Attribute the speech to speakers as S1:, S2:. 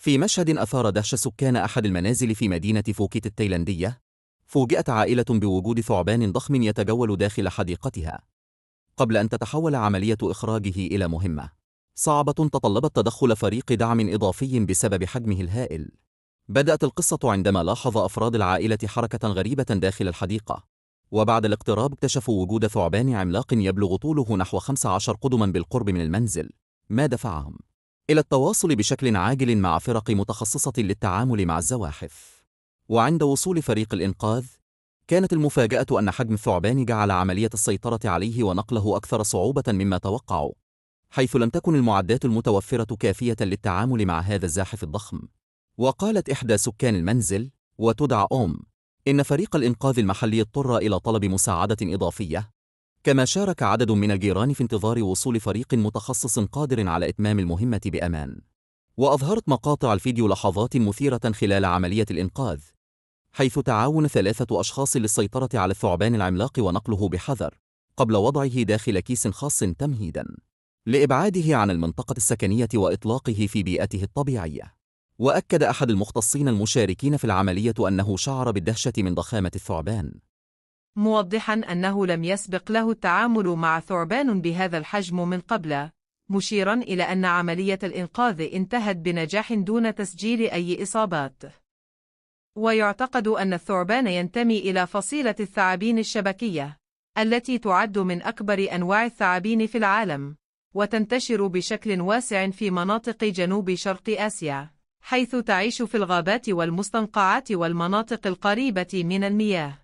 S1: في مشهد أثار دهش سكان أحد المنازل في مدينة فوكيت التايلاندية، فوجئت عائلة بوجود ثعبان ضخم يتجول داخل حديقتها، قبل أن تتحول عملية إخراجه إلى مهمة صعبة تطلبت تدخل فريق دعم إضافي بسبب حجمه الهائل. بدأت القصة عندما لاحظ أفراد العائلة حركة غريبة داخل الحديقة، وبعد الاقتراب اكتشفوا وجود ثعبان عملاق يبلغ طوله نحو 15 قدما بالقرب من المنزل، ما دفعهم إلى التواصل بشكل عاجل مع فرق متخصصة للتعامل مع الزواحف. وعند وصول فريق الإنقاذ، كانت المفاجأة أن حجم الثعبان جعل عملية السيطرة عليه ونقله أكثر صعوبة مما توقعوا، حيث لم تكن المعدات المتوفرة كافية للتعامل مع هذا الزاحف الضخم. وقالت إحدى سكان المنزل، وتدعى إن فريق الإنقاذ المحلي اضطر إلى طلب مساعدة إضافية، كما شارك عدد من الجيران في انتظار وصول فريق متخصص قادر على إتمام المهمة بأمان. وأظهرت مقاطع الفيديو لحظات مثيرة خلال عملية الإنقاذ، حيث تعاون 3 أشخاص للسيطرة على الثعبان العملاق ونقله بحذر قبل وضعه داخل كيس خاص تمهيداً لإبعاده عن المنطقة السكنية وإطلاقه في بيئته الطبيعية. وأكد أحد المختصين المشاركين في العملية أنه شعر بالدهشة من ضخامة الثعبان،
S2: موضحاً أنه لم يسبق له التعامل مع ثعبان بهذا الحجم من قبل، مشيراً إلى أن عملية الإنقاذ انتهت بنجاح دون تسجيل أي إصابات. ويعتقد أن الثعبان ينتمي إلى فصيلة الثعابين الشبكية، التي تعد من أكبر أنواع الثعابين في العالم، وتنتشر بشكل واسع في مناطق جنوب شرق آسيا، حيث تعيش في الغابات والمستنقعات والمناطق القريبة من المياه.